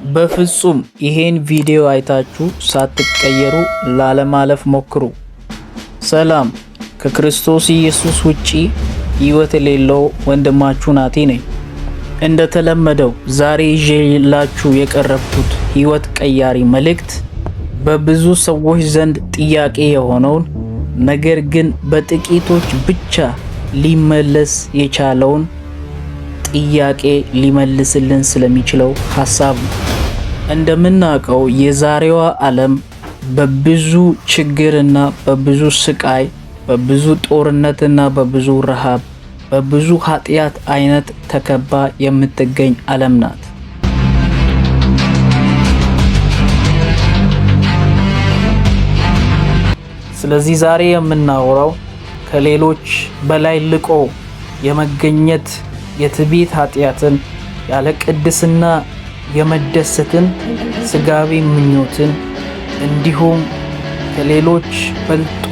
በፍጹም ይሄን ቪዲዮ አይታችሁ ሳትቀየሩ ላለማለፍ ሞክሩ። ሰላም፣ ከክርስቶስ ኢየሱስ ውጪ ሕይወት የሌለው ወንድማችሁ ናቲ ነኝ። እንደተለመደው ዛሬ ይዤላችሁ የቀረብኩት ሕይወት ቀያሪ መልእክት በብዙ ሰዎች ዘንድ ጥያቄ የሆነውን ነገር ግን በጥቂቶች ብቻ ሊመለስ የቻለውን ጥያቄ ሊመልስልን ስለሚችለው ሐሳብ ነው። እንደምናውቀው የዛሬዋ ዓለም በብዙ ችግርና በብዙ ስቃይ፣ በብዙ ጦርነትና በብዙ ረሃብ፣ በብዙ ኃጢአት አይነት ተከባ የምትገኝ ዓለም ናት። ስለዚህ ዛሬ የምናወራው ከሌሎች በላይ ልቆ የመገኘት የትዕቢት ኃጢአትን፣ ያለ ቅድስና የመደሰትን ስጋዊ ምኞትን፣ እንዲሁም ከሌሎች በልጦ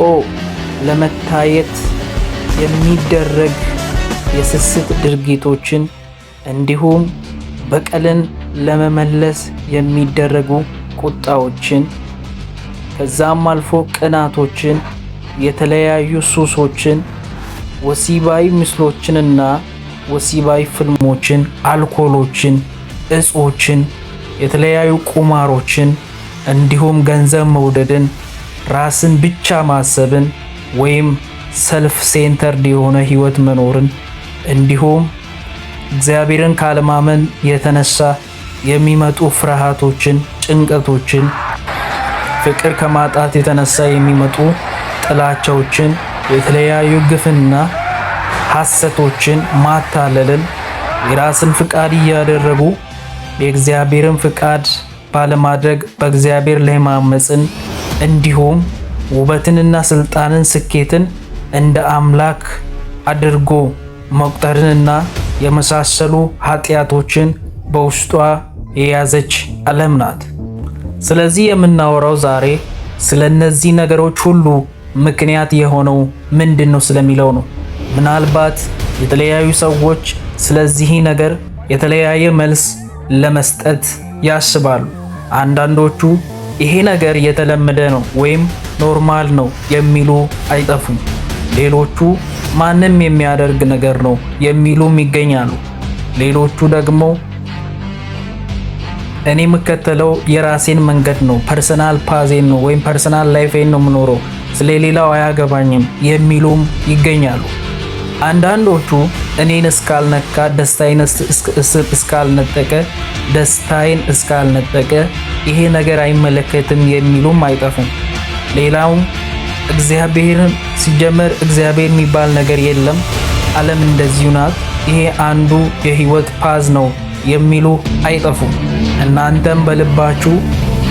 ለመታየት የሚደረግ የስስት ድርጊቶችን፣ እንዲሁም በቀልን ለመመለስ የሚደረጉ ቁጣዎችን፣ ከዛም አልፎ ቅናቶችን፣ የተለያዩ ሱሶችን፣ ወሲባዊ ምስሎችንና ወሲባዊ ፍልሞችን፣ አልኮሎችን፣ እጾችን፣ የተለያዩ ቁማሮችን፣ እንዲሁም ገንዘብ መውደድን፣ ራስን ብቻ ማሰብን ወይም ሰልፍ ሴንተርድ የሆነ ህይወት መኖርን፣ እንዲሁም እግዚአብሔርን ካለማመን የተነሳ የሚመጡ ፍርሃቶችን፣ ጭንቀቶችን፣ ፍቅር ከማጣት የተነሳ የሚመጡ ጥላቻዎችን፣ የተለያዩ ግፍና ሐሰቶችን፣ ማታለልን፣ የራስን ፍቃድ እያደረጉ የእግዚአብሔርን ፍቃድ ባለማድረግ በእግዚአብሔር ላይ ማመፅን፣ እንዲሁም ውበትንና ስልጣንን፣ ስኬትን እንደ አምላክ አድርጎ መቁጠርንና የመሳሰሉ ኃጢአቶችን በውስጧ የያዘች ዓለም ናት። ስለዚህ የምናወራው ዛሬ ስለነዚህ ነገሮች ሁሉ ምክንያት የሆነው ምንድነው ስለሚለው ነው። ምናልባት የተለያዩ ሰዎች ስለዚህ ነገር የተለያየ መልስ ለመስጠት ያስባሉ። አንዳንዶቹ ይሄ ነገር የተለመደ ነው ወይም ኖርማል ነው የሚሉ አይጠፉም። ሌሎቹ ማንም የሚያደርግ ነገር ነው የሚሉም ይገኛሉ። ሌሎቹ ደግሞ እኔ የምከተለው የራሴን መንገድ ነው፣ ፐርሰናል ፓዜን ነው ወይም ፐርሰናል ላይፌን ነው የምኖረው፣ ስለሌላው አያገባኝም የሚሉም ይገኛሉ። አንዳንዶቹ እኔን እስካልነካ፣ ደስታዬን እስካልነጠቀ፣ ደስታዬን እስካልነጠቀ ይሄ ነገር አይመለከትም የሚሉም አይጠፉም። ሌላው እግዚአብሔርን ሲጀመር እግዚአብሔር የሚባል ነገር የለም፣ ዓለም እንደዚሁ ናት፣ ይሄ አንዱ የህይወት ፓዝ ነው የሚሉ አይጠፉም። እናንተም በልባችሁ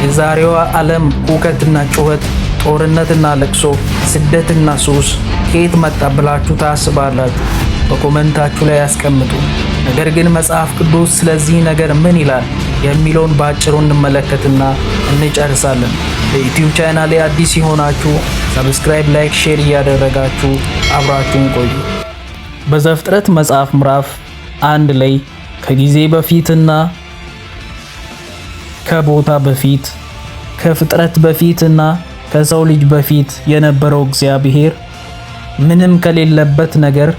የዛሬዋ ዓለም ሁከትና ጩኸት፣ ጦርነትና ለቅሶ፣ ስደትና ሱስ ከየት መጣ ብላችሁ ታስባላችሁ? በኮመንታችሁ ላይ ያስቀምጡ። ነገር ግን መጽሐፍ ቅዱስ ስለዚህ ነገር ምን ይላል የሚለውን ባጭሩ እንመለከትና እንጨርሳለን። በዩቲዩብ ቻናሌ አዲስ የሆናችሁ ሰብስክራይብ፣ ላይክ፣ ሼር እያደረጋችሁ አብራችሁን ቆዩ። በዘፍጥረት መጽሐፍ ምዕራፍ 1 ላይ ከጊዜ በፊትና ከቦታ በፊት ከፍጥረት በፊትና ከሰው ልጅ በፊት የነበረው እግዚአብሔር ምንም ከሌለበት ነገር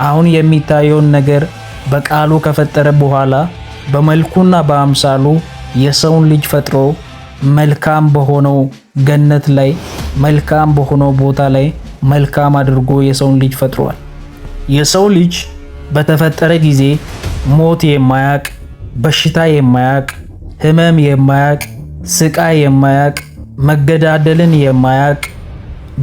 አሁን የሚታየውን ነገር በቃሉ ከፈጠረ በኋላ በመልኩና በአምሳሉ የሰውን ልጅ ፈጥሮ መልካም በሆነው ገነት ላይ መልካም በሆነው ቦታ ላይ መልካም አድርጎ የሰውን ልጅ ፈጥሯል። የሰው ልጅ በተፈጠረ ጊዜ ሞት የማያቅ፣ በሽታ የማያቅ፣ ህመም የማያቅ፣ ስቃይ የማያቅ፣ መገዳደልን የማያቅ፣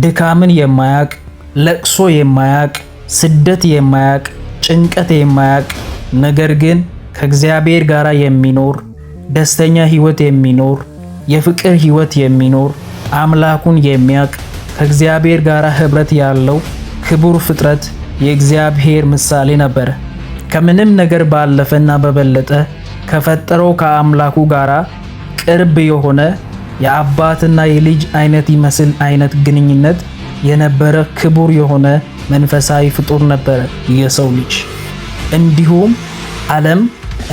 ድካምን የማያቅ፣ ለቅሶ የማያቅ፣ ስደት የማያቅ፣ ጭንቀት የማያቅ፣ ነገር ግን ከእግዚአብሔር ጋር የሚኖር ደስተኛ ህይወት የሚኖር የፍቅር ህይወት የሚኖር አምላኩን የሚያቅ ከእግዚአብሔር ጋር ህብረት ያለው ክቡር ፍጥረት የእግዚአብሔር ምሳሌ ነበር። ከምንም ነገር ባለፈና በበለጠ ከፈጠረው ከአምላኩ ጋር ቅርብ የሆነ የአባትና የልጅ አይነት ይመስል አይነት ግንኙነት የነበረ ክቡር የሆነ መንፈሳዊ ፍጡር ነበር የሰው ልጅ። እንዲሁም ዓለም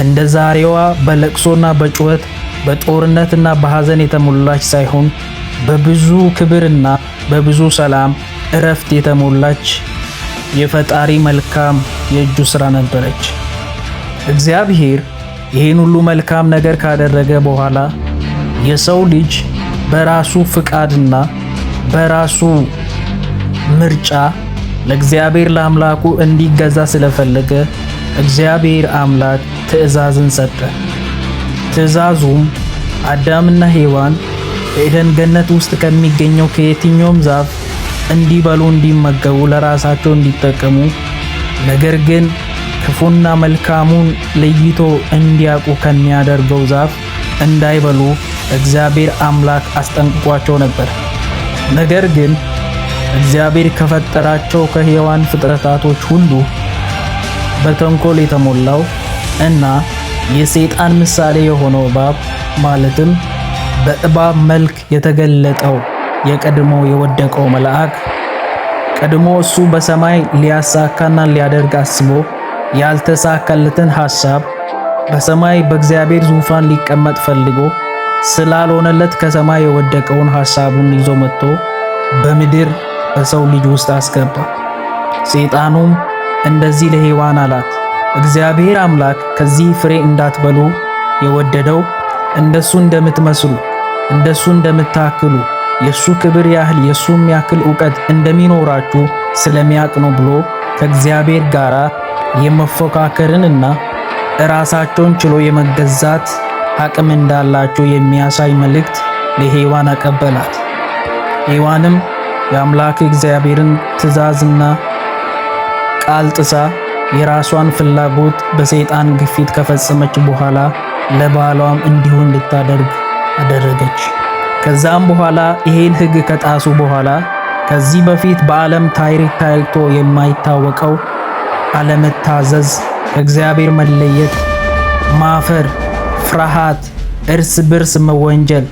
እንደ ዛሬዋ በለቅሶና በጩኸት በጦርነትና በሐዘን የተሞላች ሳይሆን በብዙ ክብርና በብዙ ሰላም እረፍት የተሞላች የፈጣሪ መልካም የእጁ ሥራ ነበረች። እግዚአብሔር ይህን ሁሉ መልካም ነገር ካደረገ በኋላ የሰው ልጅ በራሱ ፍቃድና በራሱ ምርጫ ለእግዚአብሔር ለአምላኩ እንዲገዛ ስለፈለገ እግዚአብሔር አምላክ ትእዛዝን ሰጠ። ትእዛዙም አዳምና ሔዋን በኤደን ገነት ውስጥ ከሚገኘው ከየትኛውም ዛፍ እንዲበሉ እንዲመገቡ ለራሳቸው እንዲጠቀሙ፣ ነገር ግን ክፉና መልካሙን ለይቶ እንዲያውቁ ከሚያደርገው ዛፍ እንዳይበሉ እግዚአብሔር አምላክ አስጠንቅቋቸው ነበር። ነገር ግን እግዚአብሔር ከፈጠራቸው ከሔዋን ፍጥረታቶች ሁሉ በተንኮል የተሞላው እና የሰይጣን ምሳሌ የሆነው እባብ ማለትም በእባብ መልክ የተገለጠው የቀድሞ የወደቀው መልአክ ቀድሞ እሱ በሰማይ ሊያሳካና ሊያደርግ አስቦ ያልተሳካለትን ሐሳብ በሰማይ በእግዚአብሔር ዙፋን ሊቀመጥ ፈልጎ ስላልሆነለት ከሰማይ የወደቀውን ሐሳቡን ይዞ መጥቶ በምድር በሰው ልጅ ውስጥ አስገባ። ሰይጣኑም እንደዚህ ለሔዋን አላት፣ እግዚአብሔር አምላክ ከዚህ ፍሬ እንዳትበሉ የወደደው እንደሱ እንደምትመስሉ እንደሱ እንደምታክሉ የሱ ክብር ያህል የሱም ያክል ዕውቀት እንደሚኖራችሁ ስለሚያውቅ ነው ብሎ ከእግዚአብሔር ጋር የመፎካከርንና ራሳቸውን ችሎ የመገዛት አቅም እንዳላቸው የሚያሳይ መልእክት ለሔዋን አቀበላት። ሔዋንም የአምላክ እግዚአብሔርን ትእዛዝና ቃል ጥሳ የራሷን ፍላጎት በሰይጣን ግፊት ከፈጸመች በኋላ ለባሏም እንዲሁ እንድታደርግ አደረገች። ከዛም በኋላ ይሄን ሕግ ከጣሱ በኋላ ከዚህ በፊት በዓለም ታሪክ ታይቶ የማይታወቀው አለመታዘዝ፣ ከእግዚአብሔር መለየት፣ ማፈር፣ ፍርሃት፣ እርስ በርስ መወንጀል፣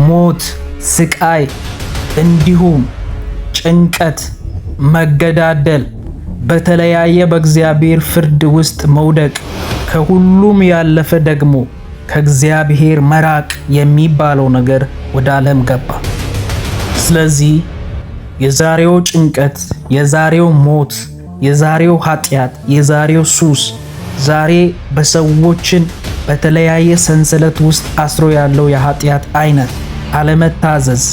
ሞት፣ ስቃይ እንዲሁም ጭንቀት፣ መገዳደል፣ በተለያየ በእግዚአብሔር ፍርድ ውስጥ መውደቅ፣ ከሁሉም ያለፈ ደግሞ ከእግዚአብሔር መራቅ የሚባለው ነገር ወደ ዓለም ገባ። ስለዚህ የዛሬው ጭንቀት፣ የዛሬው ሞት፣ የዛሬው ኃጢአት፣ የዛሬው ሱስ ዛሬ በሰዎችን በተለያየ ሰንሰለት ውስጥ አስሮ ያለው የኃጢአት አይነት አለመታዘዝ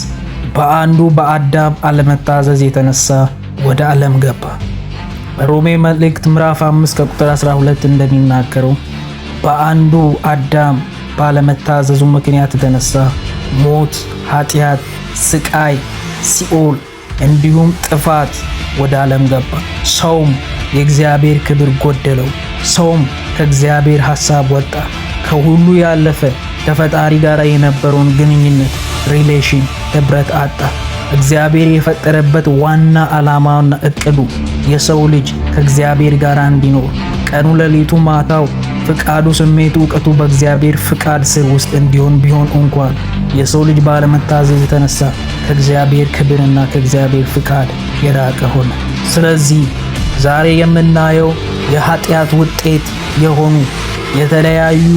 በአንዱ በአዳም አለመታዘዝ የተነሳ ወደ ዓለም ገባ። በሮሜ መልእክት ምዕራፍ 5 ከቁጥር 12 እንደሚናገረው በአንዱ አዳም ባለመታዘዙ ምክንያት የተነሳ ሞት፣ ኃጢአት፣ ስቃይ፣ ሲኦል እንዲሁም ጥፋት ወደ ዓለም ገባ። ሰውም የእግዚአብሔር ክብር ጎደለው። ሰውም ከእግዚአብሔር ሐሳብ ወጣ። ከሁሉ ያለፈ ከፈጣሪ ጋር የነበረውን ግንኙነት ሪሌሽን ህብረት አጣ። እግዚአብሔር የፈጠረበት ዋና ዓላማውና እቅዱ የሰው ልጅ ከእግዚአብሔር ጋር እንዲኖር ቀኑ ሌሊቱ ማታው ፍቃዱ፣ ስሜቱ፣ ዕውቀቱ በእግዚአብሔር ፍቃድ ስር ውስጥ እንዲሆን ቢሆን እንኳን የሰው ልጅ ባለመታዘዝ የተነሳ ከእግዚአብሔር ክብርና ከእግዚአብሔር ፍቃድ የራቀ ሆነ። ስለዚህ ዛሬ የምናየው የኃጢአት ውጤት የሆኑ የተለያዩ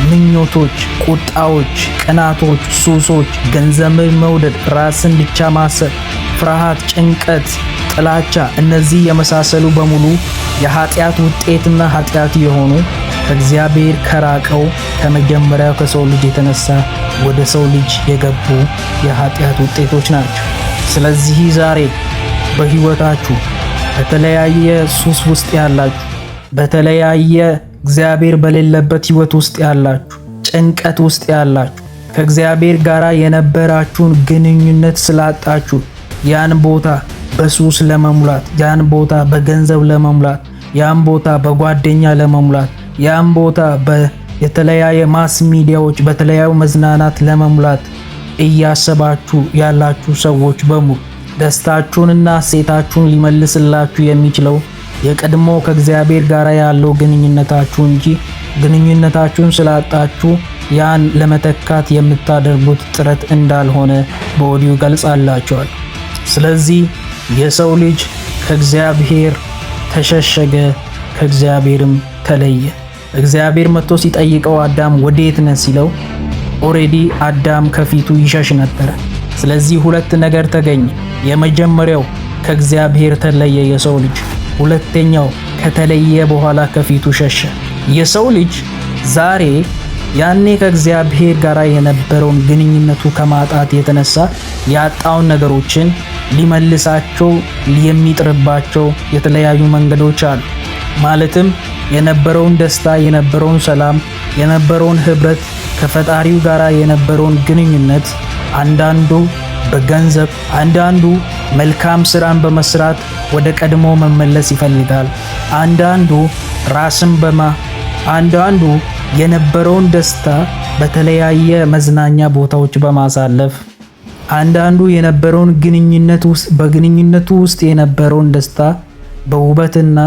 ምኞቶች፣ ቁጣዎች፣ ቅናቶች፣ ሱሶች፣ ገንዘብን መውደድ፣ ራስን ብቻ ማሰብ፣ ፍርሃት፣ ጭንቀት፣ ጥላቻ እነዚህ የመሳሰሉ በሙሉ የኃጢአት ውጤትና ኃጢአት የሆኑ ከእግዚአብሔር ከራቀው ከመጀመሪያው ከሰው ልጅ የተነሳ ወደ ሰው ልጅ የገቡ የኃጢአት ውጤቶች ናቸው። ስለዚህ ዛሬ በህይወታችሁ በተለያየ ሱስ ውስጥ ያላችሁ፣ በተለያየ እግዚአብሔር በሌለበት ህይወት ውስጥ ያላችሁ፣ ጭንቀት ውስጥ ያላችሁ፣ ከእግዚአብሔር ጋር የነበራችሁን ግንኙነት ስላጣችሁ ያን ቦታ በሱስ ለመሙላት፣ ያን ቦታ በገንዘብ ለመሙላት፣ ያን ቦታ በጓደኛ ለመሙላት፣ ያን ቦታ የተለያየ ማስ ሚዲያዎች በተለያዩ መዝናናት ለመሙላት እያሰባችሁ ያላችሁ ሰዎች በሙሉ ደስታችሁንና ሴታችሁን ሊመልስላችሁ የሚችለው የቀድሞ ከእግዚአብሔር ጋር ያለው ግንኙነታችሁ እንጂ ግንኙነታችሁን ስላጣችሁ ያን ለመተካት የምታደርጉት ጥረት እንዳልሆነ በወዲሁ ገልጻላችኋል። ስለዚህ የሰው ልጅ ከእግዚአብሔር ተሸሸገ፣ ከእግዚአብሔርም ተለየ። እግዚአብሔር መጥቶ ሲጠይቀው አዳም ወዴት ነህ ሲለው ኦሬዲ አዳም ከፊቱ ይሸሽ ነበር። ስለዚህ ሁለት ነገር ተገኘ። የመጀመሪያው ከእግዚአብሔር ተለየ የሰው ልጅ፣ ሁለተኛው ከተለየ በኋላ ከፊቱ ሸሸ። የሰው ልጅ ዛሬ ያኔ ከእግዚአብሔር ጋር የነበረውን ግንኙነቱ ከማጣት የተነሳ ያጣውን ነገሮችን ሊመልሳቸው የሚጥርባቸው የተለያዩ መንገዶች አሉ። ማለትም የነበረውን ደስታ፣ የነበረውን ሰላም፣ የነበረውን ህብረት፣ ከፈጣሪው ጋር የነበረውን ግንኙነት አንዳንዱ በገንዘብ አንዳንዱ መልካም ስራን በመስራት ወደ ቀድሞ መመለስ ይፈልጋል። አንዳንዱ ራስን አንዳንዱ የነበረውን ደስታ በተለያየ መዝናኛ ቦታዎች በማሳለፍ አንዳንዱ የነበረውን በግንኙነቱ ውስጥ የነበረውን ደስታ በውበትና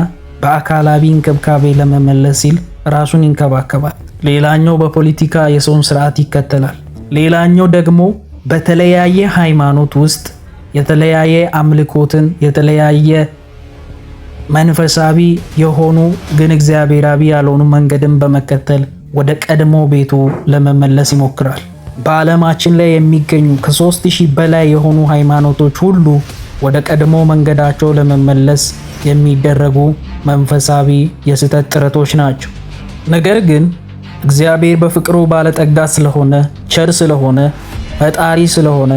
በአካላዊ እንክብካቤ ለመመለስ ሲል ራሱን ይንከባከባል። ሌላኛው በፖለቲካ የሰውን ስርዓት ይከተላል። ሌላኛው ደግሞ በተለያየ ሃይማኖት ውስጥ የተለያየ አምልኮትን የተለያየ መንፈሳዊ የሆኑ ግን እግዚአብሔራዊ ያልሆኑ መንገድን በመከተል ወደ ቀድሞ ቤቱ ለመመለስ ይሞክራል። በዓለማችን ላይ የሚገኙ ከ3000 በላይ የሆኑ ሃይማኖቶች ሁሉ ወደ ቀድሞ መንገዳቸው ለመመለስ የሚደረጉ መንፈሳዊ የስህተት ጥረቶች ናቸው። ነገር ግን እግዚአብሔር በፍቅሩ ባለጠጋ ስለሆነ፣ ቸር ስለሆነ፣ ፈጣሪ ስለሆነ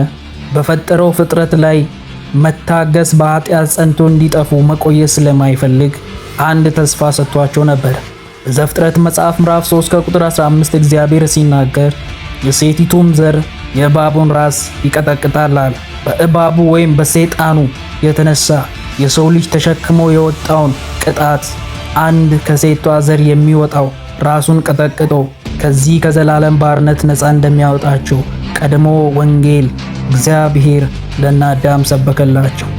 በፈጠረው ፍጥረት ላይ መታገስ በኃጢአት ጸንቶ እንዲጠፉ መቆየት ስለማይፈልግ አንድ ተስፋ ሰጥቷቸው ነበር። ዘፍጥረት መጽሐፍ ምዕራፍ 3 ከቁጥር 15 እግዚአብሔር ሲናገር የሴቲቱም ዘር የእባቡን ራስ ይቀጠቅጣል አለ። በእባቡ ወይም በሰይጣኑ የተነሳ የሰው ልጅ ተሸክሞ የወጣውን ቅጣት አንድ ከሴቷ ዘር የሚወጣው ራሱን ቀጠቅጦ ከዚህ ከዘላለም ባርነት ነፃ እንደሚያወጣቸው ቀድሞ ወንጌል እግዚአብሔር ለአዳም ሰበከላቸው።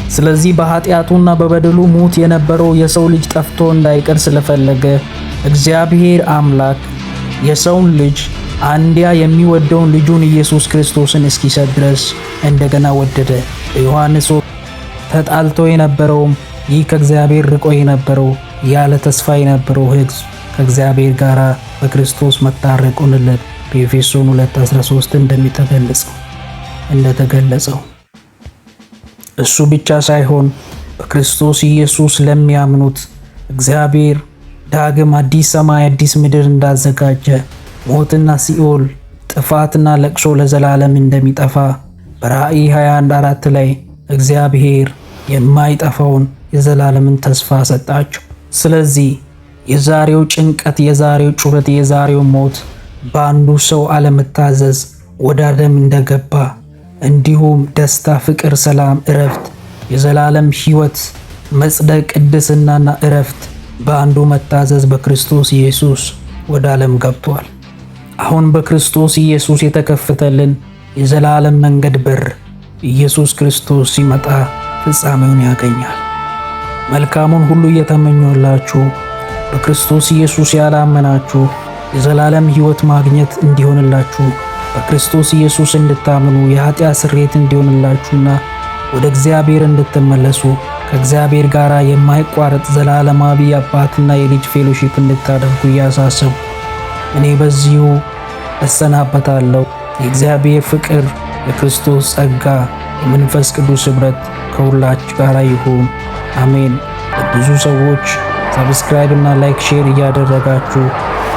ስለዚህ በኃጢአቱና በበደሉ ሙት የነበረው የሰው ልጅ ጠፍቶ እንዳይቀር ስለፈለገ እግዚአብሔር አምላክ የሰውን ልጅ አንድያ የሚወደውን ልጁን ኢየሱስ ክርስቶስን እስኪሰጥ ድረስ እንደገና ወደደ። ዮሐንስ ተጣልቶ የነበረውም ይህ ከእግዚአብሔር ርቆ የነበረው ያለ ተስፋ የነበረው ሕዝብ ከእግዚአብሔር ጋር በክርስቶስ መታረቁንለት በኤፌሶን 2:13 እንደተገለጸው እሱ ብቻ ሳይሆን በክርስቶስ ኢየሱስ ለሚያምኑት እግዚአብሔር ዳግም አዲስ ሰማይ አዲስ ምድር እንዳዘጋጀ፣ ሞትና ሲኦል ጥፋትና ለቅሶ ለዘላለም እንደሚጠፋ በራእይ 21:4 ላይ እግዚአብሔር የማይጠፋውን የዘላለምን ተስፋ ሰጣቸው። ስለዚህ የዛሬው ጭንቀት፣ የዛሬው ጩኸት፣ የዛሬው ሞት በአንዱ ሰው አለመታዘዝ ወደ አደም እንደገባ እንዲሁም ደስታ፣ ፍቅር፣ ሰላም፣ እረፍት፣ የዘላለም ሕይወት፣ መጽደቅ፣ ቅድስናና እረፍት በአንዱ መታዘዝ በክርስቶስ ኢየሱስ ወደ ዓለም ገብቷል። አሁን በክርስቶስ ኢየሱስ የተከፈተልን የዘላለም መንገድ በር ኢየሱስ ክርስቶስ ሲመጣ ፍጻሜውን ያገኛል። መልካሙን ሁሉ እየተመኘሁላችሁ በክርስቶስ ኢየሱስ ያላመናችሁ የዘላለም ሕይወት ማግኘት እንዲሆንላችሁ በክርስቶስ ኢየሱስ እንድታምኑ የኃጢአት ስርየት እንዲሆንላችሁና ወደ እግዚአብሔር እንድትመለሱ ከእግዚአብሔር ጋር የማይቋረጥ ዘላለማዊ አባትና የልጅ ፌሎሺፕ እንድታደርጉ እያሳሰቡ እኔ በዚሁ እሰናበታለሁ። የእግዚአብሔር ፍቅር፣ የክርስቶስ ጸጋ፣ የመንፈስ ቅዱስ ኅብረት ከሁላችሁ ጋር ይሁን። አሜን። ብዙ ሰዎች ሰብስክራይብ እና ላይክ ሼር እያደረጋችሁ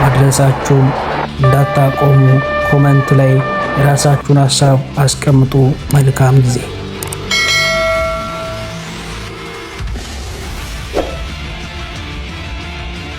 ማድረሳችሁን እንዳታቆሙ። ኮመንት ላይ የራሳችሁን ሐሳብ አስቀምጡ። መልካም ጊዜ